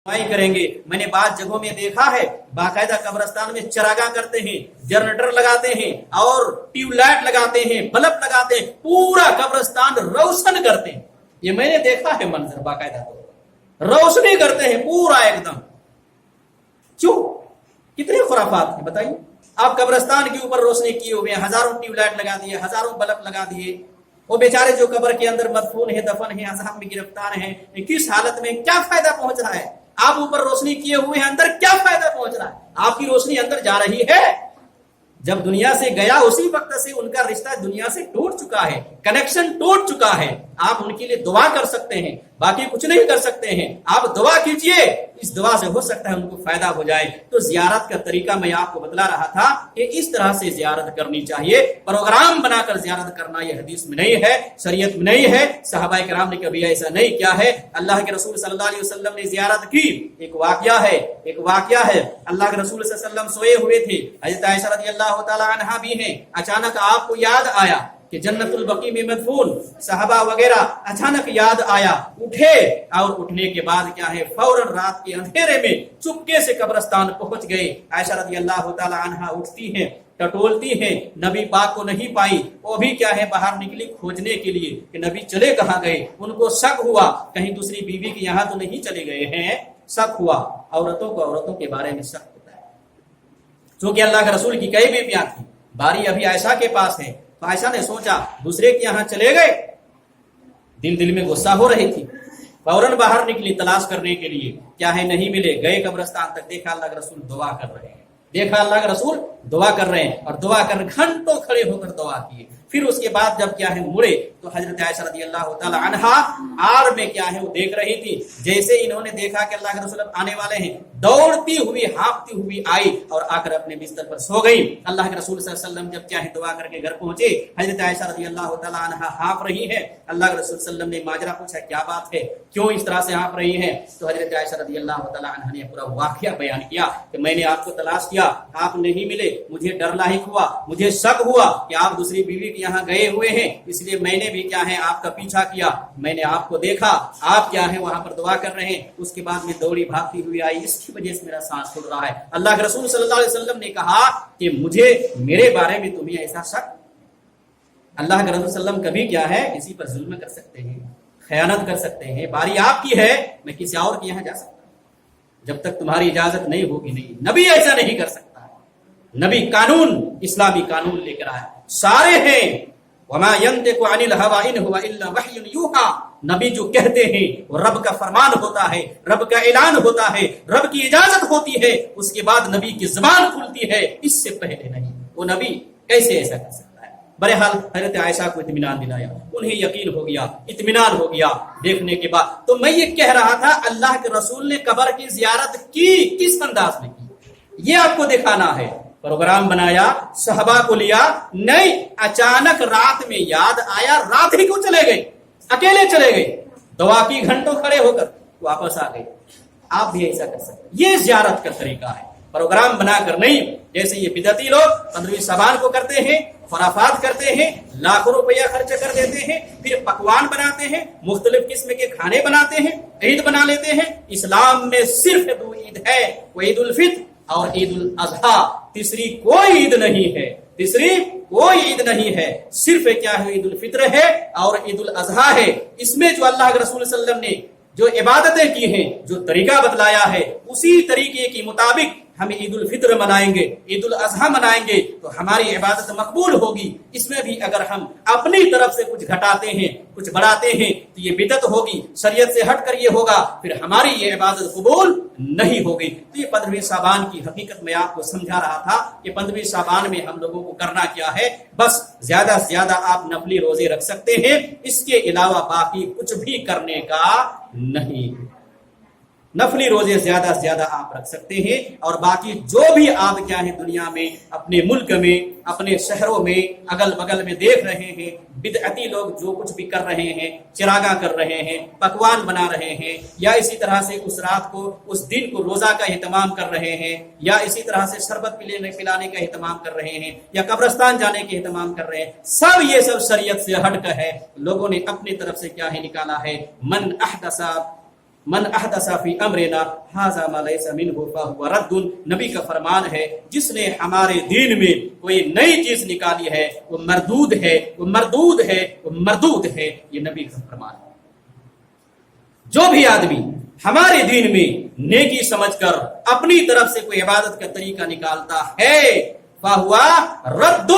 کریں گے. میں نے بعض جگہوں میں دیکھا ہے باقاعدہ قبرستان میں چراغاں کرتے ہیں, جنریٹر لگاتے ہیں اور ٹیوب لائٹ لگاتے ہیں, بلب لگاتے ہیں, پورا قبرستان روشن کرتے ہیں. یہ میں نے دیکھا ہے منظر, باقاعدہ روشنی کرتے ہیں پورا ایک دم. کیوں؟ کتنے خرافات ہیں بتائیے. آپ قبرستان کے اوپر روشنی کیے ہوئے ہیں, ہزاروں ٹیوب لائٹ لگا دیے, ہزاروں بلب لگا دیے. وہ بیچارے جو قبر کے اندر مدفون ہے, دفن ہے, عذاب میں گرفتار ہیں, کس حالت میں, کیا فائدہ پہنچ رہا ہے؟ آپ اوپر روشنی کیے ہوئے ہیں, اندر کیا فائدہ پہنچ رہا ہے؟ آپ کی روشنی اندر جا رہی ہے. جب دنیا سے گیا اسی وقت سے ان کا رشتہ دنیا سے ٹوٹ چکا ہے, کنیکشن ٹوٹ چکا ہے. آپ ان کے لیے دعا کر سکتے ہیں, باقی کچھ نہیں کر سکتے ہیں. آپ دعا کیجئے, اس دعا سے ہو سکتا ہے ان کو فائدہ ہو جائے. تو زیارت کا طریقہ میں آپ کو بتلا رہا تھا کہ اس طرح سے زیارت کرنی چاہیے. پروگرام بنا کر زیارت کرنا یہ حدیث میں نہیں ہے, شریعت میں نہیں ہے. صحابہ کرام نے کبھی ایسا نہیں کیا ہے. اللہ کے رسول صلی اللہ علیہ وسلم نے زیارت کی. ایک واقعہ ہے اللہ کے رسول صلی اللہ علیہ وسلم سوئے ہوئے تھے, حضرت عائشہ رضی اللہ تعالی عنہا بھی ہیں. اچانک آپ کو یاد آیا کہ جنت البقیع میں مدفون صحابہ وغیرہ, اچانک یاد آیا, اٹھے, اور اٹھنے کے بعد کیا ہے فوراً رات کے اندھیرے میں چپکے سے قبرستان پہنچ گئے. عائشہ رضی اللہ تعالی عنہا اٹھتی ہیں, ٹٹولتی ہیں, نبی پاک کو نہیں پائی. وہ بھی کیا ہے باہر نکلی کھوجنے کے لیے کہ نبی چلے کہاں گئے. ان کو شک ہوا کہیں دوسری بیوی کے یہاں تو نہیں چلے گئے ہیں. شک ہوا. عورتوں کو عورتوں کے بارے میں شک ہوتا ہے, چونکہ اللہ کے رسول کی کئی بیویاں تھیں, باری ابھی عائشہ کے پاس ہے. تو عائشہ نے سوچا دوسرے کے یہاں چلے گئے, دل میں غصہ ہو رہی تھی. فوراً باہر نکلی تلاش کرنے کے لیے, کیا ہے نہیں ملے. گئے قبرستان تک, دیکھا اللہ کے رسول دعا کر رہے ہیں, اور دعا کر گھنٹوں کھڑے ہو کر دعا کیے. پھر اس کے بعد جب کیا ہے مڑے تو حضرت عائشہ رضی اللہ تعالی عنہا آر میں کیا ہے وہ دیکھ رہی تھی. جیسے انہوں نے دیکھا کہ اللہ کے رسول آنے والے ہیں, دوڑتی ہوئی ہانپتی ہوئی آئی اور آ کر اپنے بستر پر سو گئی. اللہ کے رسول صلی اللہ علیہ وسلم جب کیا ہے دعا کر کے گھر پہنچے, حضرت عائشہ رضی اللہ تعالی عنہا ہانپ رہی ہے. اللہ کے رسول صلی اللہ علیہ وسلم نے ماجرا پوچھا, کیا بات ہے, کیوں اس طرح سے ہانپ رہی ہے؟ تو حضرت عائشہ رضی اللہ تعالی عنہا نے پورا واقعہ بیان کیا کہ میں نے آپ کو تلاش کیا, آپ نہیں ملے, مجھے ڈر لاحق ہوا, مجھے شک ہوا کہ آپ دوسری بیوی کے یہاں گئے ہوئے ہیں, اس لیے میں نے بھی کیا ہے آپ کا پیچھا کیا. میں نے آپ کو دیکھا, آپ کیا ہے وہاں پر دعا کر رہے ہیں. اس کے بعد میں دوڑی بھاگتی ہوئی آئی, اس کی وجہ سے میرا سانس پھول رہا ہے. اللہ کے رسول صلی اللہ علیہ وسلم نے کہا کہ مجھے میرے بارے میں تمہیں ایسا شک. اللہ کے رسول صلی اللہ علیہ وسلم کبھی کیا ہے کسی پر ظلم کر سکتے ہیں, خیانت کر سکتے ہیں. باری آپ کی ہے, میں کسی اور کے یہاں جا سکتا ہوں جب تک تمہاری اجازت نہیں ہوگی. نہیں, نبی ایسا نہیں کر سکتا. نبی قانون, اسلامی قانون لے کر آیا. سارے ہیں وما ينطق عن الهوى ان هو الا وحي يوحى. نبی جو کہتے ہیں وہ رب کا فرمان ہوتا ہے, رب کا اعلان ہوتا ہے, رب کی اجازت ہوتی ہے, اس کے بعد نبی کی زبان کھلتی ہے, اس سے پہلے نہیں. وہ نبی کیسے ایسا کر سکتا ہے؟ بہرحال حضرت عائشہ کو اطمینان دلایا, انہیں یقین ہو گیا, اطمینان ہو گیا دیکھنے کے بعد. تو میں یہ کہہ رہا تھا اللہ کے رسول نے قبر کی زیارت کی, کس انداز میں کی, یہ آپ کو دکھانا ہے. پروگرام بنایا, صحابہ کو لیا, نہیں, اچانک رات میں یاد آیا, رات ہی کیوں چلے گئے, اکیلے چلے گئے, دعا کی, گھنٹوں کھڑے ہو کر واپس آ گئے. آپ بھی ایسا کر سکتے. یہ زیارت کا طریقہ ہے, پروگرام بنا کر نہیں. جیسے یہ بدعتی لوگ 15ویں شعبان کو کرتے ہیں, خرافات کرتے ہیں, لاکھوں روپیہ خرچ کر دیتے ہیں, پھر پکوان بناتے ہیں, مختلف قسم کے کھانے بناتے ہیں, عید بنا لیتے ہیں. اسلام میں صرف 2 عید ہے, وہ عید الفطر اور عید الاضحیٰ. تیسری کوئی عید نہیں ہے, صرف کیا ہے عید الفطر ہے اور عید الاضحیٰ ہے. اس میں جو اللہ کے رسول صلی اللہ علیہ وسلم نے جو عبادتیں کی ہیں, جو طریقہ بتلایا ہے, اسی طریقے کے مطابق ہم عید الفطر منائیں گے, عید الاضحیٰ منائیں گے, تو ہماری عبادت مقبول ہوگی. اس میں بھی اگر ہم اپنی طرف سے کچھ گھٹاتے ہیں, کچھ بڑھاتے ہیں, تو یہ بدعت ہوگی, شریعت سے ہٹ کر یہ ہوگا, پھر ہماری یہ عبادت قبول نہیں ہوگی. تو یہ 15ویں شعبان کی حقیقت میں آپ کو سمجھا رہا تھا کہ 15ویں شعبان میں ہم لوگوں کو کرنا کیا ہے. بس زیادہ سے زیادہ آپ نفلی روزے رکھ سکتے ہیں, اس کے علاوہ باقی کچھ بھی کرنے کا نہیں. نفلی روزے زیادہ سے زیادہ آپ رکھ سکتے ہیں, اور باقی جو بھی آپ کیا ہے دنیا میں, اپنے ملک میں, اپنے شہروں میں, اگل بگل میں دیکھ رہے ہیں, بدعتی لوگ جو کچھ بھی کر رہے ہیں, چراغاں کر رہے ہیں, پکوان بنا رہے ہیں, یا اسی طرح سے اس رات کو, اس دن کو روزہ کا اہتمام کر رہے ہیں, یا اسی طرح سے شربت پلانے کا اہتمام کر رہے ہیں, یا قبرستان جانے کے اہتمام کر رہے ہیں, سب یہ سب شریعت سے ہٹ کر ہے. لوگوں نے اپنی طرف سے کیا ہے نکالا ہے, من احدث من احدث فی امرنا ھذا ما لیس منہ فہو رد. نبی کا فرمان ہے جس نے ہمارے دین میں کوئی نئی چیز نکالی ہے وہ مردود ہے، وہ مردود ہے، وہ مردود ہے. یہ نبی کا فرمان ہے. جو بھی آدمی ہمارے دین میں نیکی سمجھ کر اپنی طرف سے کوئی عبادت کا طریقہ نکالتا ہے فہوا رد،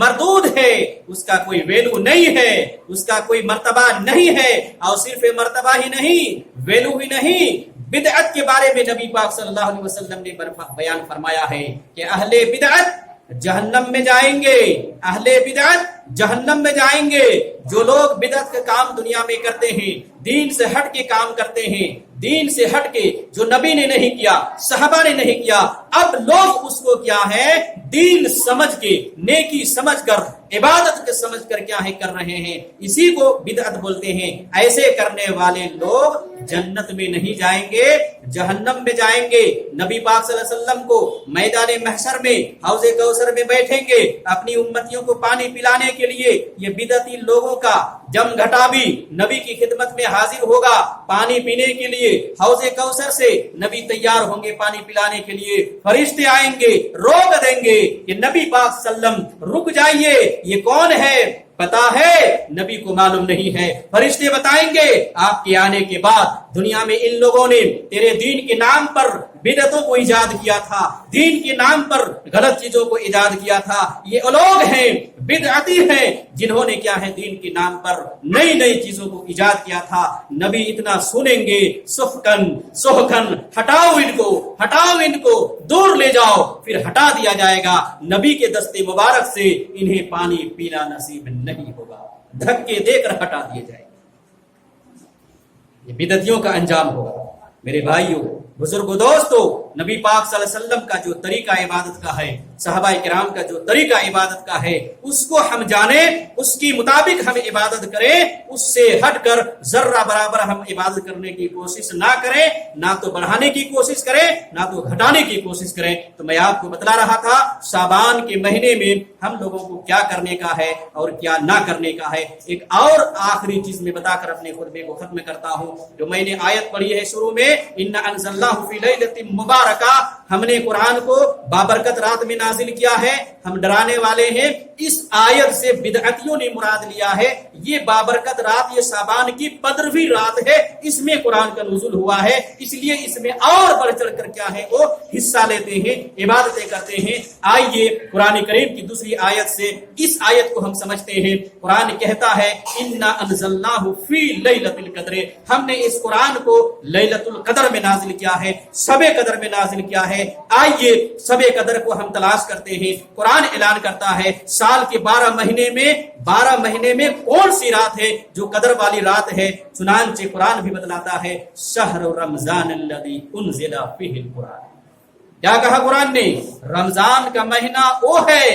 مردود ہے، اس کا کوئی ویلو نہیں ہے، اس کا کوئی مرتبہ نہیں ہے. اور صرف مرتبہ ہی نہیں، ویلو ہی نہیں. بدعت کے بارے میں نبی پاک صلی اللہ علیہ وسلم نے بیان فرمایا ہے کہ اہل بدعت جہنم میں جائیں گے، اہل بدعت جہنم میں جائیں گے. جو لوگ بدعت کا کام دنیا میں کرتے ہیں، دین سے ہٹ کے کام کرتے ہیں، دین سے ہٹ کے جو نبی نے نہیں کیا، صحابہ نے نہیں کیا، اب لوگ اس کو کیا ہے دین سمجھ کے، نیکی سمجھ کر، عبادت کے سمجھ کر کیا ہے کر رہے ہیں. اسی کو بدعت بولتے ہیں. ایسے کرنے والے لوگ جنت میں نہیں جائیں گے، جہنم میں جائیں گے. نبی پاک صلی اللہ علیہ وسلم کو میدان محشر میں حوض کوثر میں بیٹھیں گے اپنی امتیوں کو پانی پلانے کے لیے. یہ بدعتی لوگوں کا جم گھٹا بھی نبی کی خدمت میں حاضر ہوگا پانی پینے کے لیے. حوض کوثر سے نبی تیار ہوں گے پانی پلانے کے لیے. فرشتے آئیں گے، روک دیں گے کہ نبی پاک صلی اللہ علیہ وسلم رک جائیے، یہ کون ہے پتا ہے؟ نبی کو معلوم نہیں ہے. فرشتے بتائیں گے آپ کے آنے کے بعد دنیا میں ان لوگوں نے تیرے دین کے نام پر بدعتوں کو ایجاد کیا تھا، دین کے نام پر غلط چیزوں کو ایجاد کیا تھا. یہ لوگ ہیں، بدعتی ہیں، جنہوں نے کیا ہے دین کے نام پر نئی نئی چیزوں کو ایجاد کیا تھا. نبی اتنا سنیں گے سحقن سحقن، ہٹاؤ ان کو، ہٹاؤ ان کو، دور لے جاؤ. پھر ہٹا دیا جائے گا. نبی کے دستے مبارک سے انہیں پانی پینا نصیب نہیں ہوگا، دھکے دے کر ہٹا دیے جائے گا. یہ بدعتیوں کا انجام ہوگا. میرے بھائیوں، بزرگوں، دوستو، نبی پاک صلی اللہ علیہ وسلم کا جو طریقہ عبادت کا ہے، صحابہ کرام کا جو طریقہ عبادت کا ہے، اس کو ہم جانیں، اس کی مطابق ہم عبادت کریں. اس سے ہٹ کر ذرہ برابر ہم عبادت کرنے کی کوشش نہ کریں، نہ تو بڑھانے کی کوشش کریں، نہ تو گھٹانے کی کوشش کریں. تو میں آپ کو بتلا رہا تھا شعبان کے مہینے میں ہم لوگوں کو کیا کرنے کا ہے اور کیا نہ کرنے کا ہے. ایک اور آخری چیز میں بتا کر اپنے خطبے کو ختم کرتا ہوں. جو میں نے آیت پڑھی ہے شروع میں، اِنَّا أَنزَلْنَاهُ فِي لَيْلَةٍ مُبَارَكَةٍ، ہم نے قرآن کو بابرکت رات میں نازل کیا ہے، ہم ڈرانے والے ہیں. اس آیت سے بدعتیوں نے مراد لیا ہے یہ بابرکت رات، یہ شعبان کی 15ویں رات ہے، اس میں قرآن کا نزول ہوا ہے. اس لیے اس میں اور بڑھ چڑھ کر کیا ہے وہ حصہ لیتے ہیں، عبادتیں کرتے ہیں. آئیے قرآن کریم کی دوسری آیت سے اس آیت کو ہم سمجھتے ہیں. قرآن کہتا ہے اِنَّا أَنزَلْنَاهُ فِي لَيْلَةِ الْقَدْرِ، ہم نے اس قرآن کو لیلۃ القدر میں نازل کیا ہے، شب قدر میں نازل کیا ہے. آئیے شب قدر کو ہم تلاش کرتے ہیں. قرآن اعلان کرتا ہے سال کے 12 مہینے میں کون سی رات ہے جو قدر والی رات ہے. چنانچہ قرآن بھی بتلاتا ہے شہر رمضان الذی انزل فیہ القرآن. کیا کہا قرآن نے؟ رمضان کا مہینہ وہ ہے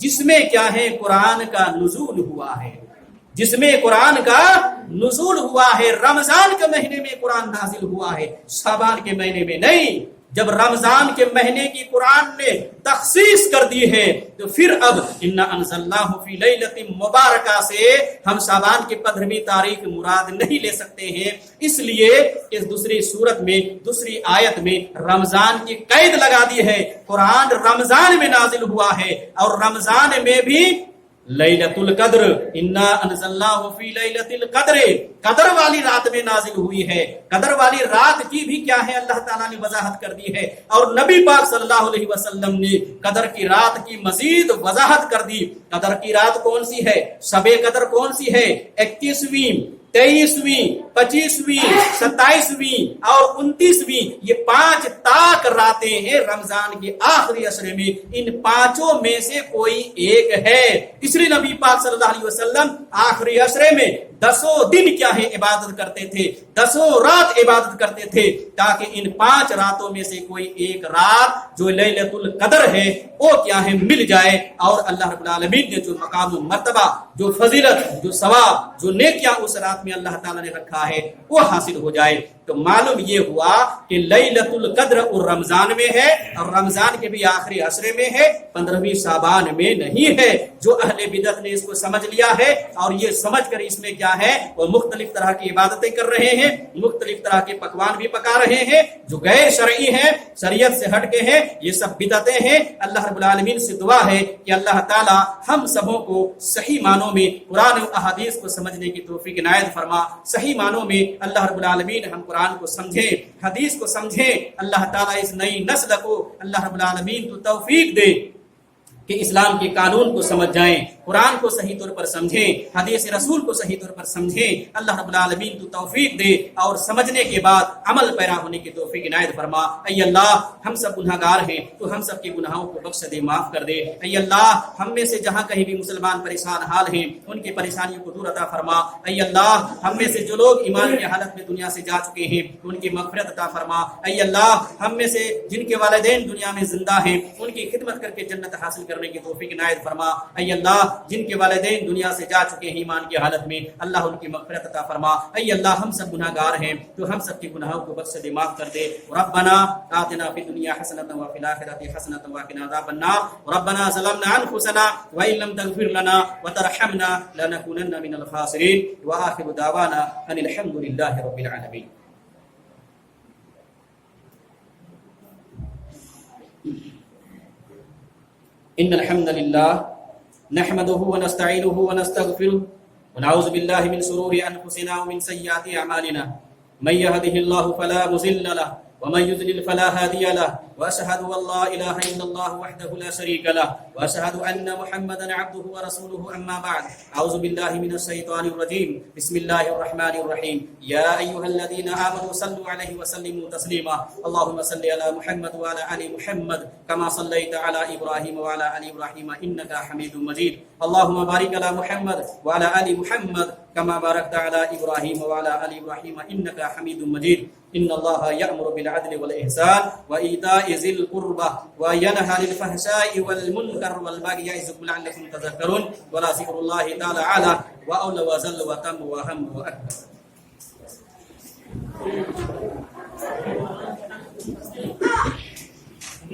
جس میں کیا ہے قرآن کا نزول ہوا ہے، جس میں قرآن کا نزول ہوا ہے. رمضان کے مہینے میں قرآن نازل ہوا ہے، شعبان کے مہینے میں نہیں. جب رمضان کے مہینے کی قرآن نے تخصیص کر دی ہے تو پھر اب اِنَّا أَنزَلْنَاهُ فِي لَيْلَةٍ مُبَارَكَةٍ سے ہم شعبان کی 15ویں تاریخ مراد نہیں لے سکتے ہیں. اس لیے اس دوسری صورت میں، دوسری آیت میں رمضان کی قید لگا دی ہے. قرآن رمضان میں نازل ہوا ہے اور رمضان میں بھی لیلۃ القدر، اِنَّا أَنزَلْنَاهُ فِي لَيْلَةِ الْقَدْرِ، قدر والی رات میں نازل ہوئی ہے. قدر والی رات کی بھی کیا ہے اللہ تعالیٰ نے وضاحت کر دی ہے. اور نبی پاک صلی اللہ علیہ وسلم نے قدر کی رات کی مزید وضاحت کر دی. قدر کی رات کون سی ہے؟ شب قدر کون سی ہے؟ 21ویں، 23ویں، 25ویں، 27ویں اور 29ویں، یہ 5 طاق راتیں ہیں رمضان کے آخری عشرے میں. ان 5 میں سے کوئی ایک ہے. اس لیے نبی پاک صلی اللہ علیہ وسلم آخری عشرے میں 10 دن کیا ہے عبادت کرتے تھے، 10 رات عبادت کرتے تھے، تاکہ ان 5 راتوں میں سے کوئی ایک رات جو لیلۃ القدر ہے وہ کیا ہے مل جائے اور اللہ رب العالمین نے جو مقام و مرتبہ، جو فضیلت، جو ثواب، جو نیکیاں اس رات میں اللہ تعالیٰ نے رکھا ہے وہ حاصل ہو جائے. تو معلوم یہ ہوا کہ لیلۃ القدر اور رمضان میں ہے، اور رمضان کے بھی آخری عشرے میں ہے، 15ویں شعبان میں نہیں ہے۔ جو اہل بدعت نے اس کو سمجھ لیا ہے اور یہ سمجھ کر اس میں کیا ہے وہ مختلف طرح کی عبادتیں کر رہے ہیں، مختلف طرح کے پکوان بھی پکا رہے ہیں جو غیر شرعی ہیں، شریعت سے ہٹ کے ہیں، یہ سب بدعتیں ہیں۔ اللہ رب العالمین سے دعا ہے کہ اللہ تعالی ہم سبوں کو صحیح معنوں میں قرآن و احادیث کو سمجھنے کی توفیق عنایت فرما۔ صحیح معنوں میں اللہ رب العالمین ہم قرآن کو سمجھیں، حدیث کو سمجھیں۔ اللہ تعالیٰ اس نئی نسل کو اللہ رب العالمین تو توفیق دے کہ اسلام کے قانون کو سمجھ جائیں، قرآن کو صحیح طور پر سمجھیں، حدیث رسول کو صحیح طور پر سمجھیں۔ اللہ رب العالمین تو توفیق دے اور سمجھنے کے بعد عمل پیرا ہونے کی توفیق عنایت فرما۔ اے اللہ ہم سب گناہ گار ہیں، تو ہم سب کے گناہوں کو بخش دے، معاف کر دے۔ اے اللہ ہم میں سے جہاں کہیں بھی مسلمان پریشان حال ہیں ان کی پریشانیوں کو دور عطا فرما۔ اے اللہ ہم میں سے جو لوگ ایمان کی حالت میں دنیا سے جا چکے ہیں ان کی مغفرت عطا فرما۔ اے اللہ ہم میں سے جن کے والدین دنیا میں زندہ ہیں ان کی خدمت کر کے جنت حاصل کرنے کی توفیق عنایت فرما۔ اے اللہ جن کے والدین دنیا سے جا چکے ہیں ایمان کی حالت میں، اللہ ان کی مغفرت عطا فرما۔ اے اللہ ہم سب گناہ گار ہیں، تو ہم سب کے گناہوں کو بخش دے، معاف کر دے۔ ربنا آتنا فی الدنیا حسنۃ وفی الآخرۃ حسنۃ وقنا عذاب النار۔ ربنا ظلمنا انفسنا وان لم تغفر لنا وترحمنا لنكونن من الخاسرین۔ وآخر دعوانا ان الحمد للہ رب العالمین۔ ان الحمد للہ نحمده ونستعینه ونستغفره ونعوذ باللہ من شرور انفسنا ومن سیئات اعمالنا من يهده الله فلا مضل له ومن يضلل فلا هادي له واشهد ان لا اله الا الله وحده لا شريك له واشهد ان محمدا عبده ورسوله اما بعد اعوذ بالله من الشيطان الرجيم بسم الله الرحمن الرحيم يا ايها الذين امنوا صلوا عليه وسلموا تسليما اللهم صل على محمد وعلى ال محمد كما صليت على ابراهيم وعلى ال ابراهيم انك حميد مجيد اللهم بارك على محمد وعلى ال محمد كما باركت على ابراهيم وعلى ال ابراهيم انك حميد مجيد ان الله يأمر بالعدل والاحسان وايتاء ذي القربى وينهى عن الفحشاء والمنكر والبغي يعظكم لعلكم تذكرون ولذكر الله تعالى اعلى واولى وجل وتم واهم واكبر